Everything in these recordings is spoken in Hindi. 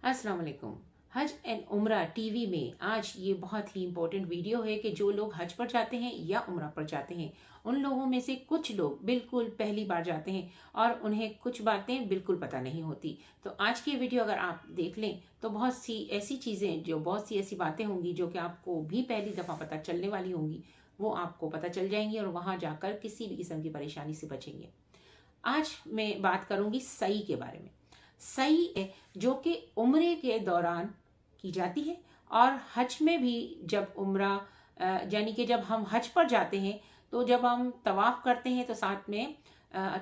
अस्सलाम वालेकुम। हज एंड उम्रा टीवी में आज ये बहुत ही इम्पोर्टेंट वीडियो है कि जो लोग हज पर जाते हैं या उम्रा पर जाते हैं, उन लोगों में से कुछ लोग बिल्कुल पहली बार जाते हैं और उन्हें कुछ बातें बिल्कुल पता नहीं होती। तो आज की वीडियो अगर आप देख लें तो बहुत सी ऐसी चीज़ें, बहुत सी ऐसी बातें होंगी जो कि आपको भी पहली दफ़ा पता चलने वाली होंगी, वो आपको पता चल जाएंगी और वहाँ जाकर किसी भी किस्म की परेशानी से बचेंगे। आज मैं बात करूंगी सई के बारे में। सई है जो कि उम्रे के दौरान की जाती है और हज में भी जब उम्रा यानी कि जब हम हज पर जाते हैं तो जब हम तवाफ करते हैं तो साथ में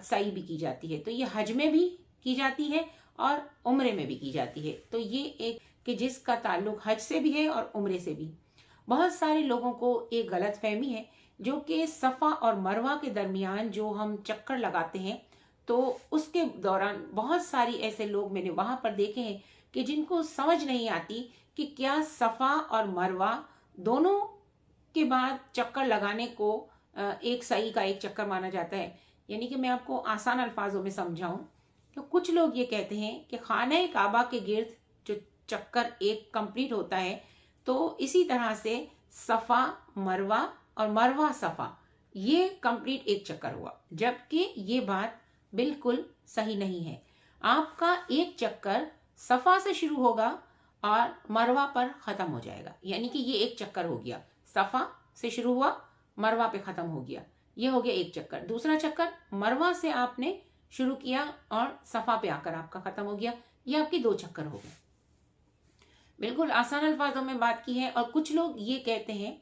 सई भी की जाती है। तो ये हज में भी की जाती है और उम्रे में भी की जाती है। तो ये एक कि जिसका ताल्लुक हज से भी है और उम्रे से भी। बहुत सारे लोगों को एक गलत फहमी है जो कि सफ़ा और मरवा के दरमियान जो हम चक्कर लगाते हैं, तो उसके दौरान बहुत सारी ऐसे लोग मैंने वहां पर देखे हैं कि जिनको समझ नहीं आती कि क्या सफ़ा और मरवा दोनों के बाद चक्कर लगाने को एक सही का एक चक्कर माना जाता है। यानी कि मैं आपको आसान अल्फाजों में समझाऊं तो कुछ लोग ये कहते हैं कि खाना काबा के गिर्द जो चक्कर एक कंप्लीट होता है, तो इसी तरह से सफ़ा मरवा और मरवा सफ़ा ये कंप्लीट एक चक्कर हुआ, जबकि ये बात बिल्कुल सही नहीं है। आपका एक चक्कर सफ़ा से शुरू होगा और मरवा पर ख़त्म हो जाएगा। यानी कि ये एक चक्कर हो गया, सफ़ा से शुरू हुआ, मरवा पे ख़त्म हो गया, ये हो गया एक चक्कर। दूसरा चक्कर मरवा से आपने शुरू किया और सफ़ा पे आकर आपका ख़त्म हो गया, ये आपके दो चक्कर हो गए। बिल्कुल आसान अल्फाजों में बात की है। और कुछ लोग ये कहते हैं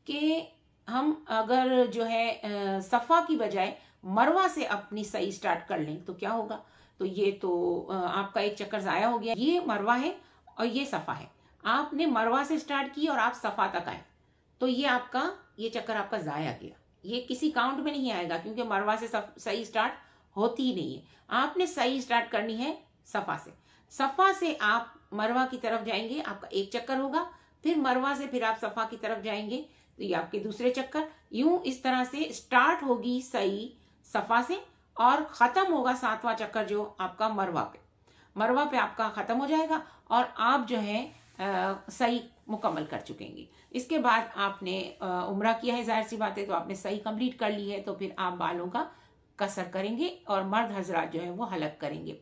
कि हम अगर जो है सफ़ा की बजाय मरवा से अपनी सही स्टार्ट कर लें तो क्या होगा। तो ये तो आपका एक चक्कर ज़ाया हो गया। ये मरवा है और ये सफ़ा है। आपने मरवा से स्टार्ट की और आप सफ़ा तक आए, तो ये चक्कर आपका ज़ाया गया। ये किसी काउंट में नहीं आएगा क्योंकि मरवा से सही स्टार्ट होती ही नहीं है। आपने सही स्टार्ट करनी है सफ़ा से। सफ़ा से आप मरवा की तरफ जाएंगे, आपका एक चक्कर होगा। फिर मरवा से फिर आप सफ़ा की तरफ जाएंगे तो ये आपके दूसरे चक्कर। यूं इस तरह से स्टार्ट होगी सही सफ़ा से और ख़त्म होगा सातवां चक्कर जो आपका मरवा पे आपका ख़त्म हो जाएगा और आप जो है सही मुकम्मल कर चुकेंगे। इसके बाद आपने उम्रा किया है, जाहिर सी बात है, तो आपने सही कंप्लीट कर ली है। तो फिर आप बालों का कसर करेंगे और मर्द हजरात जो है वो हलक करेंगे।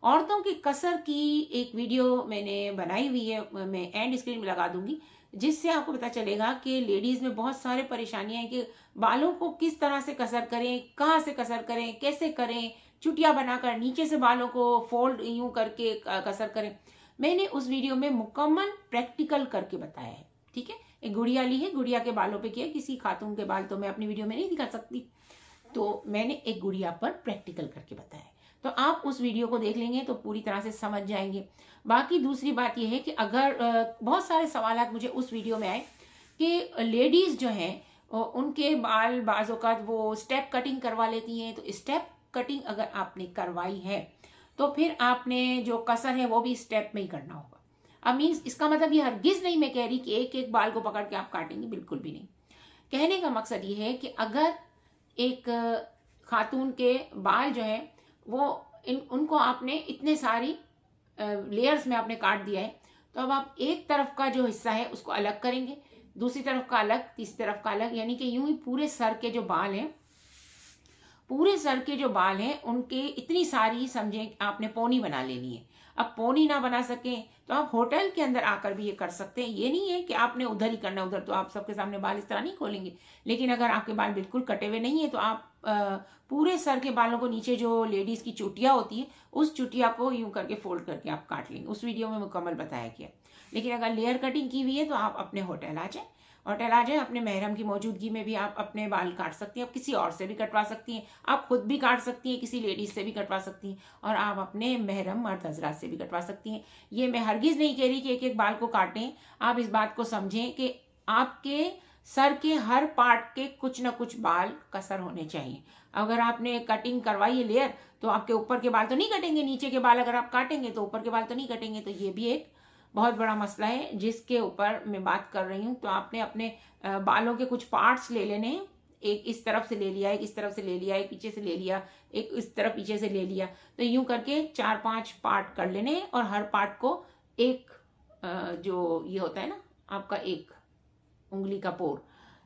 औरतों की कसर की एक वीडियो मैंने बनाई हुई है, मैं एंड स्क्रीन में लगा दूंगी, जिससे आपको पता चलेगा कि लेडीज़ में बहुत सारे परेशानियां हैं कि बालों को किस तरह से कसर करें, कहाँ से कसर करें, कैसे करें। चुटिया बनाकर नीचे से बालों को फोल्ड यूं करके कसर करें। मैंने उस वीडियो में मुकम्मल प्रैक्टिकल करके बताया है। ठीक है, एक गुड़िया ली है, गुड़िया के बालों पे किया। किसी खातून के बाल तो मैं अपनी वीडियो में नहीं दिखा सकती, तो मैंने एक गुड़िया पर प्रैक्टिकल करके बताया है। तो आप उस वीडियो को देख लेंगे तो पूरी तरह से समझ जाएंगे। बाकी दूसरी बात यह है कि अगर बहुत सारे सवालात मुझे उस वीडियो में आए कि लेडीज़ जो हैं उनके बाल बाजों का वो स्टेप कटिंग करवा लेती हैं। तो स्टेप कटिंग अगर आपने करवाई है तो फिर आपने जो कसर है वो भी स्टेप में ही करना होगा। अब मीन्स इसका मतलब ये हरगिज नहीं मैं कह रही कि एक एक बाल को पकड़ के आप काटेंगे, बिल्कुल भी नहीं। कहने का मकसद ये है कि अगर एक खातून के बाल जो है वो उनको आपने इतने सारी लेयर्स में आपने काट दिया है, तो अब आप एक तरफ का जो हिस्सा है उसको अलग करेंगे, दूसरी तरफ का अलग, तीसरी तरफ का अलग। यानी कि यूं ही पूरे सर के जो बाल हैं उनके इतनी सारी समझें आपने पोनी बना लेनी है। अब पोनी ना बना सके तो आप होटल के अंदर आकर भी ये कर सकते हैं। ये नहीं है कि आपने उधर ही करना, उधर तो आप सबके सामने बाल इस तरह नहीं खोलेंगे। लेकिन अगर आपके बाल बिल्कुल कटे हुए नहीं है तो आप पूरे सर के बालों को नीचे जो लेडीज़ की चुटिया होती है उस चुटिया को यूं करके फोल्ड करके आप काट लेंगे। उस वीडियो में मुकम्मल बताया गया। लेकिन अगर लेयर कटिंग की हुई है तो आप अपने होटल आ जाए, अपने महरम की मौजूदगी में भी आप अपने बाल काट सकती हैं। आप किसी और से भी कटवा सकती हैं, आप खुद भी काट सकती हैं, किसी लेडीज से भी कटवा सकती हैं और आप अपने महरम मर्द हजरात से भी कटवा सकती हैं। ये मैं हरगिज़ नहीं कह रही कि एक एक बाल को काटें। आप इस बात को समझें कि आपके सर के हर पार्ट के कुछ ना कुछ बाल कसर होने चाहिए। अगर आपने कटिंग करवाई है लेयर तो आपके ऊपर के बाल तो नहीं कटेंगे, नीचे के बाल अगर आप काटेंगे तो ऊपर के बाल तो नहीं कटेंगे। तो ये भी एक बहुत बड़ा मसला है जिसके ऊपर मैं बात कर रही हूँ। तो आपने अपने बालों के कुछ पार्ट्स ले लेने हैं। एक इस तरफ से ले लिया, एक इस तरफ से ले लिया, एक पीछे से ले लिया, एक इस तरफ पीछे से ले लिया। तो यूं करके 4-5 पार्ट कर लेने हैं और हर पार्ट को एक जो ये होता है ना आपका एक उंगली का पोर,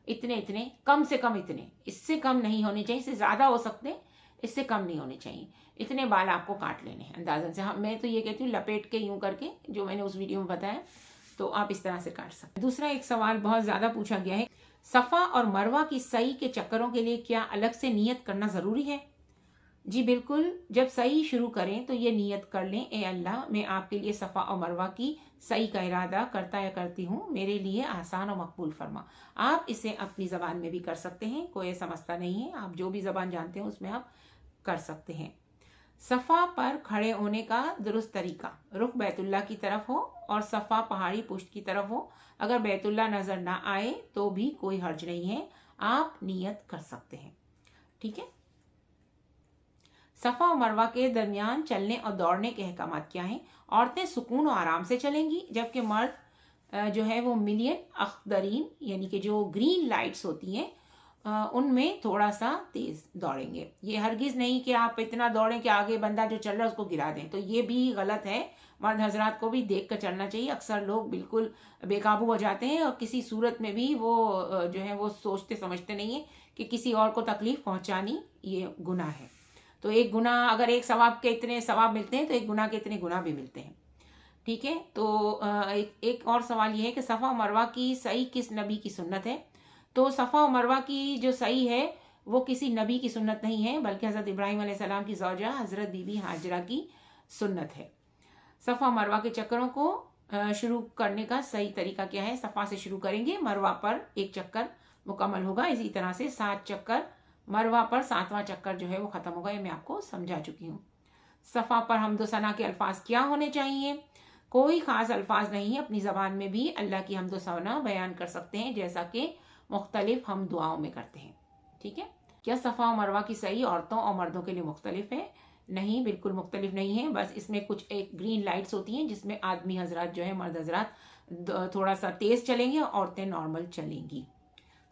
इतने इतने, कम से कम इतने, इससे कम नहीं होने चाहिए, इससे ज़्यादा हो सकते हैं, इससे कम नहीं होने चाहिए, इतने बाल आपको काट लेने हैं अंदाजन से। हाँ, मैं तो ये कहती हूँ लपेट के यूं करके, जो मैंने उस वीडियो में बताया, तो आप इस तरह से काट सकते हैं। दूसरा एक सवाल बहुत ज़्यादा पूछा गया है, सफ़ा और मरवा की सई के चक्करों के लिए क्या अलग से नियत करना ज़रूरी है? जी बिल्कुल, जब सही शुरू करें तो ये नियत कर लें, ए अल्लाह, मैं आपके लिए सफ़ा और मरवा की सही का इरादा करता या करती हूँ, मेरे लिए आसान और मकबूल फरमा। आप इसे अपनी ज़बान में भी कर सकते हैं, कोई समझता नहीं है, आप जो भी ज़बान जानते हैं उसमें आप कर सकते हैं। सफ़ा पर खड़े होने का दुरुस्त तरीका, रुख बैतुल्लाह की तरफ हो और सफ़ा पहाड़ी पुष्ट की तरफ हो। अगर बैतुल्लाह नज़र ना आए तो भी कोई हर्ज नहीं है, आप नियत कर सकते हैं। ठीक है। सफ़ा और मरवा के दरमियान चलने और दौड़ने के अहकामात क्या हैं? औरतें सुकून और आराम से चलेंगी, जबकि मर्द जो है वो मिलियन अख्दरीन यानी कि जो ग्रीन लाइट्स होती हैं उनमें थोड़ा सा तेज दौड़ेंगे। ये हरगिज़ नहीं कि आप इतना दौड़ें कि आगे बंदा जो चल रहा है उसको गिरा दें, तो ये भी गलत है। मर्द हजरात को भी देख कर चलना चाहिए। अक्सर लोग बिल्कुल बेकाबू हो जाते हैं और किसी सूरत में भी वो जो है वो सोचते समझते नहीं है कि किसी और को तकलीफ पहुंचानी ये गुनाह है। तो एक गुना, अगर एक सवाब के इतने सवाब मिलते हैं तो एक गुना के इतने गुना भी मिलते हैं। ठीक है। तो एक और सवाल ये है कि सफ़ा और मरवा की सही किस नबी की सुन्नत है? तो सफ़ा और मरवा की जो सही है वो किसी नबी की सुन्नत नहीं है, बल्कि हज़रत इब्राहीम अलैहिस्सलाम की ज़ौजा हज़रत बीबी हाजरा की सुन्नत है। सफ़ा और मरवा के चक्करों को शुरू करने का सही तरीका क्या है? सफ़ा से शुरू करेंगे, मरवा पर एक चक्कर मुकम्मल होगा, इसी तरह से 7 चक्कर, मरवा पर 7वां चक्कर जो है वो ख़त्म होगा। ये मैं आपको समझा चुकी हूँ। सफ़ा पर हम्दो सना के अल्फाज क्या होने चाहिए? कोई ख़ास अल्फाज नहीं है, अपनी ज़बान में भी अल्लाह की हम्दो सना बयान कर सकते हैं, जैसा कि मुख्तलिफ हम दुआओं में करते हैं। ठीक है। क्या सफ़ा और मरवा की सही औरतों और मर्दों के लिए मुख्तलिफ है? नहीं, बिल्कुल मुख्तलिफ नहीं है। बस इसमें कुछ एक ग्रीन लाइट्स होती हैं जिसमें आदमी हजरात जो है, मर्द हजरात थोड़ा सा तेज़ चलेंगे, औरतें नॉर्मल चलेंगी।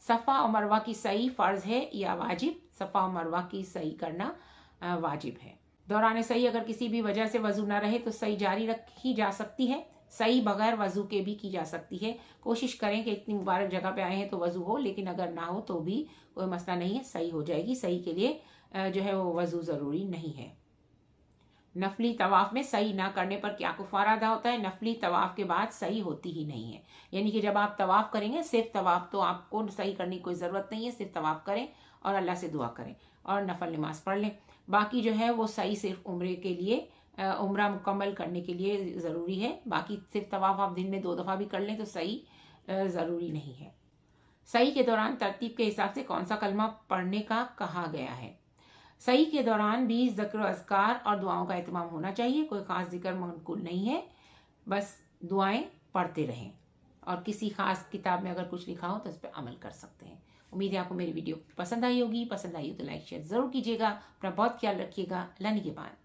सफ़ा और मरवा की सही फ़र्ज़ है या वाजिब? सफ़ा और मरवा की सही करना वाजिब है। दौरान सही अगर किसी भी वजह से वज़ू ना रहे तो सही जारी रखी जा सकती है, सही बगैर वज़ू के भी की जा सकती है। कोशिश करें कि इतनी मुबारक जगह पे आए हैं तो वज़ू हो, लेकिन अगर ना हो तो भी कोई मसला नहीं है, सही हो जाएगी। सही के लिए जो है वो वज़ू ज़रूरी नहीं है। नफली तवाफ़ में सही ना करने पर क्या कुफ़ारा अदा होता है? नफली तवाफ़ के बाद सही होती ही नहीं है, यानी कि जब आप तवाफ़ करेंगे, सिर्फ तवाफ़, तो आपको सही करने की कोई ज़रूरत नहीं है, सिर्फ तवाफ़ करें और अल्लाह से दुआ करें और नफल नमाज पढ़ लें। बाकी जो है वो सही सिर्फ उम्रे के लिए, उम्रा मुकम्मल करने के लिए ज़रूरी है। बाकी सिर्फ तवाफ़ आप दिन में 2 दफ़ा भी कर लें तो सही ज़रूरी नहीं है। सही के दौरान तरतीब के हिसाब से कौन सा कलमा पढ़ने का कहा गया है? सही के दौरान भी ज़िक्र, अज़कार और दुआओं का एहतमाम होना चाहिए। कोई ख़ास जिक्र मनक़ूल नहीं है, बस दुआएं पढ़ते रहें और किसी ख़ास किताब में अगर कुछ लिखा हो तो उस पर अमल कर सकते हैं। उम्मीद है आपको मेरी वीडियो पसंद आई होगी। पसंद आई हो तो लाइक शेयर ज़रूर कीजिएगा। अपना बहुत ख्याल रखिएगा। अल्लाह निगहबान।